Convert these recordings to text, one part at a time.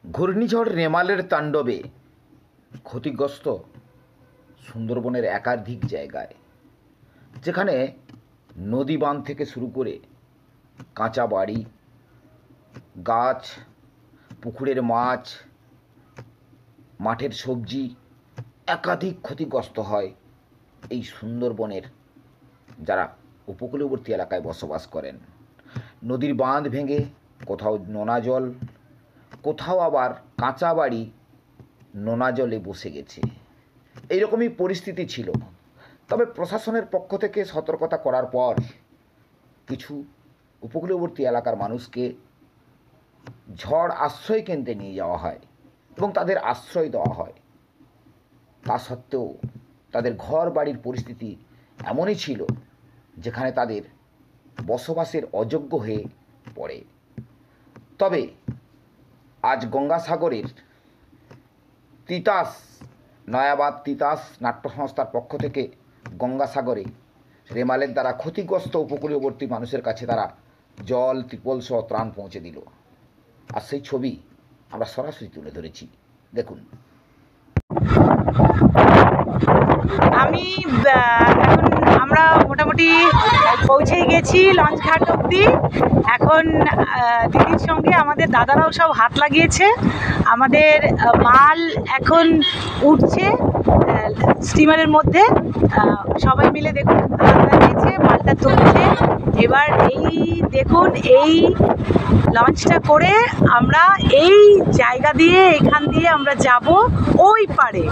ঘূর্ণিঝড় রেমালের তাণ্ডবে ক্ষতিগ্রস্ত সুন্দরবনের একাধিক জায়গায়, যেখানে নদী বাঁধ থেকে শুরু করে কাঁচা বাড়ি, গাছ, পুকুরের মাছ, মাঠের সবজি একাধিক ক্ষতিগ্রস্ত হয় এই সুন্দরবনের যারা উপকূলবর্তী এলাকায় বসবাস করেন। নদীর বাঁধ ভেঙে কোথাও নোনা জল, কোথাও আবার কাঁচা বাড়ি নোনা জলে বসে গেছে। এইরকমই পরিস্থিতি ছিল। তবে প্রশাসনের পক্ষ থেকে সতর্কতা করার পর কিছু উপকূলবর্তী এলাকার মানুষকে ঝড় আশ্রয় কেন্দ্রে নিয়ে যাওয়া হয় এবং তাদের আশ্রয় দেওয়া হয়। তা সত্ত্বেও তাদের ঘর বাড়ির পরিস্থিতি এমনই ছিল যেখানে তাদের বসবাসের অযোগ্য হয়ে পড়ে। তবে আজ গঙ্গাসাগরের তিতাস, নয়াবাদ তিতাস নাট্য সংস্থার পক্ষ থেকে গঙ্গাসাগরে রেমালের দ্বারা ক্ষতিগ্রস্ত উপকূলবর্তী মানুষের কাছে তারা জল, ত্রিপল সহ ত্রাণ পৌঁছে দিল। আর সেই ছবি আমরা সরাসরি তুলে ধরেছি, দেখুন। আমরা মোটামুটি পৌঁছেই গেছি লঞ্চঘাট অবধি। এখন দিদির সঙ্গে আমাদের দাদারাও সব হাত লাগিয়েছে। আমাদের মাল এখন উঠছে স্টিমারের মধ্যে। সবাই মিলে দেখুন হাত লাগিয়েছে, মালটা তুলছে। এবার এই দেখুন, এই লঞ্চটা করে আমরা এই জায়গা দিয়ে, এখান দিয়ে আমরা যাব ওই পারে।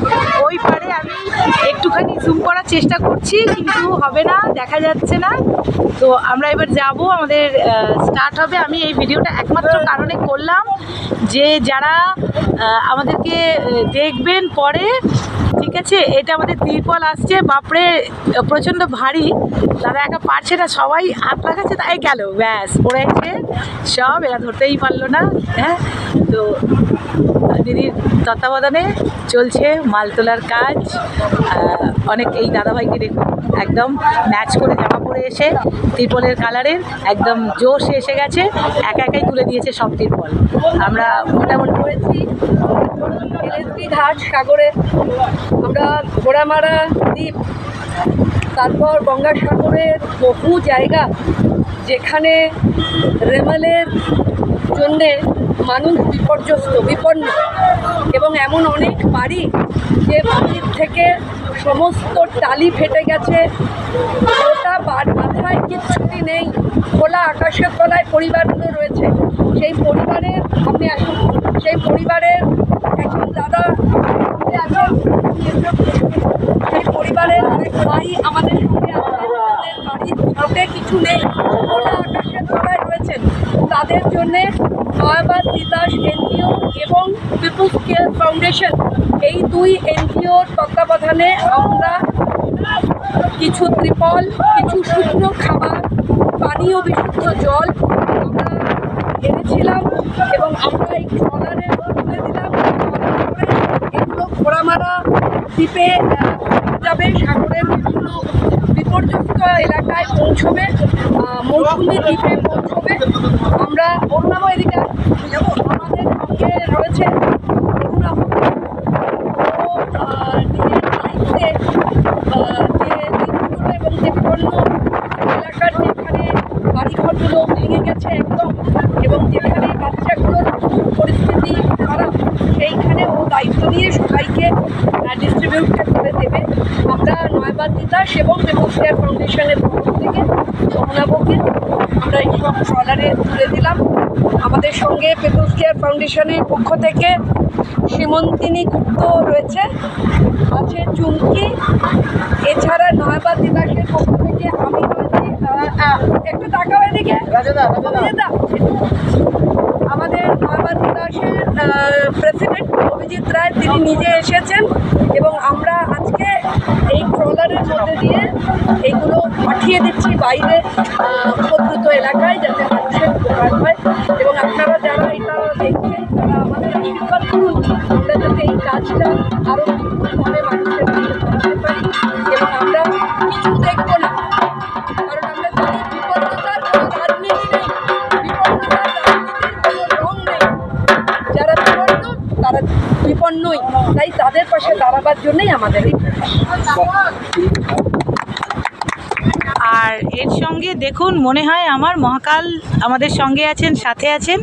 আমি একটুখানি জুম করার চেষ্টা করছি, কিন্তু হবে না, দেখা যাচ্ছে না। তো আমরা এবার যাব, আমাদের স্টার্ট হবে। আমি এই ভিডিওটা একমাত্র কারণে করলাম যে যারা আমাদেরকে দেখবেন পরে, ঠিক আছে, এটা আমাদের ত্রিপল আসছে, বাপরে প্রচণ্ড ভারী, তারা একা পারছে না, সবাই হাত লাগাচ্ছে, তাই গেল, ব্যাস পড়েছে সব, এরা ধরতেই পারলো না। হ্যাঁ, তো দিদির তত্ত্বাবধানে চলছে মাল তোলার কাজ। অনেক এই দাদাভাইকে দেখুন একদম ম্যাচ করে জামা পরে এসে ত্রিপলের কালারের একদম জোশে এসে গেছে, একাই তুলে দিয়েছে সব ত্রিপল। আমরা মোটামুটি করেছি এলএসডি ঘাট সাগরে, আমরা ঘোড়ামারা দ্বীপ, তারপর গঙ্গাসাগরের বহু জায়গা যেখানে রেমালের জন্যে মানুষ বিপন্ন, এবং এমন অনেক বাড়ি যে বাড়ির থেকে সমস্ত টালি ফেটে গেছে, ওটা মাথায় কিচ্ছুটি নেই, খোলা আকাশের তলায় পরিবারগুলো রয়েছে। সেই পরিবারের, আপনি আসুন, সেই পরিবারের একজন দাদা, সেই পরিবারের অনেক ভাই আমাদের সঙ্গে আছে, তাদের বাড়ির ঘরে কিছু নেই, খোলা আকাশের তলায় রয়েছেন। তাদের জন্যে নয়াবাদ তিতাস এনজিও এবং পিপলস কেয়ার ফাউন্ডেশন, এই দুই এনজিওর তত্ত্বাবধানে আমরা কিছু ত্রিপল, কিছু শুকনো খাবার, পানীয় বিশুদ্ধ জল আমরা এনেছিলাম এবং আমরা এই ট্রলারে তুলে দিলাম। এগুলো ঘোড়ামারা দ্বীপে যাবে, সাগরের বিভিন্ন বিপর্যস্ত এলাকায় পৌঁছবে, মৌসুমী দ্বীপে পৌঁছবে। আমরা অন্যান্য এদিকে আমাদের সঙ্গে রয়েছে নিজের দায়িত্বে যে দ্বীপগুলো এবং যে বিভিন্ন এলাকার যেখানে বাড়িঘরগুলো ভেঙে গেছে একদম, এবং যেখানে বাচ্চাগুলোর পরিস্থিতি খারাপ, সেইখানে ও দায়িত্ব নিয়ে সবাইকে ডিস্ট্রিবিউট করে দেবে। আমরা নয়াবাদ তিতাস এবং পিপলস কেয়ার ফাউন্ডেশনের পক্ষ থেকে যমুনাবকে আমরা এই সব ট্রলারে তুলে দিলাম। আমাদের সঙ্গে পিপলস কেয়ার ফাউন্ডেশনের পক্ষ থেকে সীমন্তিনী গুপ্ত রয়েছে, আছে চুমকি, এছাড়া নয়াবাদ তিতাসের পক্ষ থেকে আমি রয়েছি। একটু তাকাও এদিকে, আমাদের নয়াবাদ তিতাসের প্রেসিডেন্ট অভিজিৎ রায়, তিনি নিজে এসেছেন এবং আমরা আজকে এই ট্রলারের মধ্যে দিয়ে এইগুলো পাঠিয়ে দিচ্ছি বাইরে উপদ্রুত এলাকায়, যাতে মানুষের উপকার হয়। এবং আপনারা যারা এটা দেখছেন তারা আমাদের আশীর্বাদ করুন, আমরা যাতে এই কাজটা আরও বিপুলভাবে মানুষের কাছে পৌঁছাতে পারি। এবং আমরা কিছু দেখবো না, কারণ আমরা জানি বিপন্নতার কোনো রাজনীতি নেই, বিপন্নতার রাজনীতির কোনো রং নেই। যারা বিপন্ন বিপন্নই, তাই তাদের পাশে দাঁড়াবার জন্যই আমাদের এই আর এর সঙ্গে দেখুন, মনে হয় আমার মহাকাল আমাদের সঙ্গে আছেন, সাথে আছেন।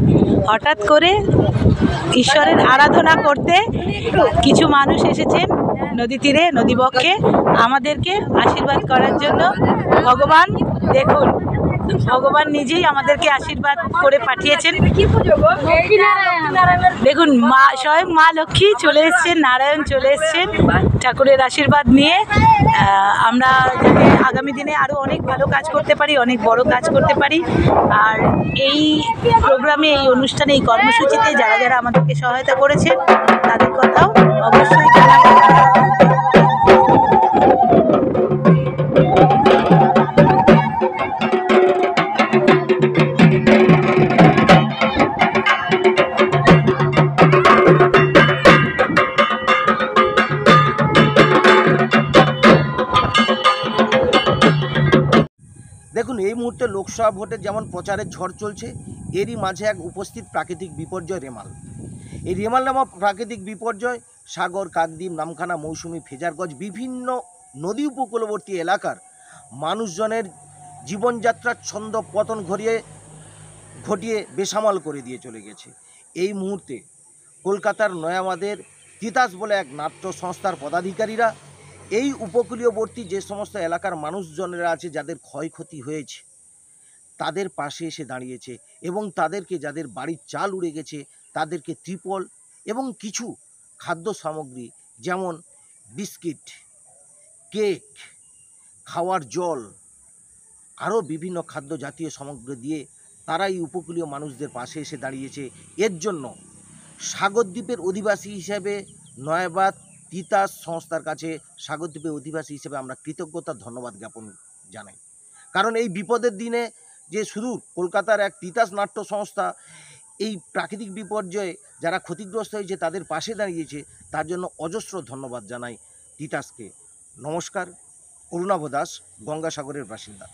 হঠাৎ করে ঈশ্বরের আরাধনা করতে কিছু মানুষ এসেছেন নদী তীরে, নদীবক্ষে আমাদেরকে আশীর্বাদ করার জন্য। ভগবান দেখুন, ভগবান নিজেই আমাদেরকে আশীর্বাদ করে পাঠিয়েছেন। দেখুন, মা স্বয়ং মা লক্ষ্মী চলে এসছেন, নারায়ণ চলে এসছেন ঠাকুরের আশীর্বাদ নিয়ে। আমরা যাতে আগামী দিনে আরও অনেক ভালো কাজ করতে পারি, অনেক বড় কাজ করতে পারি। আর এই প্রোগ্রামে, এই অনুষ্ঠানে, এই কর্মসূচিতে যারা যারা আমাদেরকে সহায়তা করেছেন তাদের কথাও অবশ্যই জানাবো। দেখুন, এই মুহূর্তে লোকসভা ভোটের যেমন প্রচারের ঝড় চলছে, এরই মাঝে এক উপস্থিত প্রাকৃতিক বিপর্যয় রেমাল। এই রেমাল নামক প্রাকৃতিক বিপর্যয় সাগর, কাকদ্বীপ, নামখানা, মৌসুমী, ফেজারগঞ্জ বিভিন্ন নদী উপকূলবর্তী এলাকার মানুষজনের জীবনযাত্রার ছন্দ পতন ঘটিয়ে বেসামাল করে দিয়ে চলে গেছে। এই মুহূর্তে কলকাতার নয়ামাদের তিতাস বলে এক নাট্য সংস্থার পদাধিকারীরা এই উপকূলীয়বর্তী যে সমস্ত এলাকার মানুষজনেরা আছে, যাদের ক্ষয়ক্ষতি হয়েছে, তাদের পাশে এসে দাঁড়িয়েছে এবং তাদেরকে, যাদের বাড়ির চাল উড়ে গেছে, তাদেরকে ত্রিপল এবং কিছু খাদ্য সামগ্রী যেমন বিস্কিট, কেক, খাওয়ার জল, আরও বিভিন্ন খাদ্য জাতীয় সামগ্রী দিয়ে তারা এই উপকূলীয় মানুষদের পাশে এসে দাঁড়িয়েছে। এর জন্য সাগরদ্বীপের অধিবাসী হিসেবে নয়াবাদ তিতাস সংস্থার কাছে, সাগরদ্বীপের অধিবাসী হিসেবে আমরা কৃতজ্ঞতা ধন্যবাদ জ্ঞাপন জানাই। কারণ এই বিপদের দিনে যে শুধু কলকাতার এক তিতাস নাট্য সংস্থা এই প্রাকৃতিক বিপর্যয়ে যারা ক্ষতিগ্রস্ত হয়েছে তাদের পাশে দাঁড়িয়েছে, তার জন্য অজস্র ধন্যবাদ জানাই তিতাসকে। নমস্কার, অরুণাভ দাস, গঙ্গাসাগরের বাসিন্দা।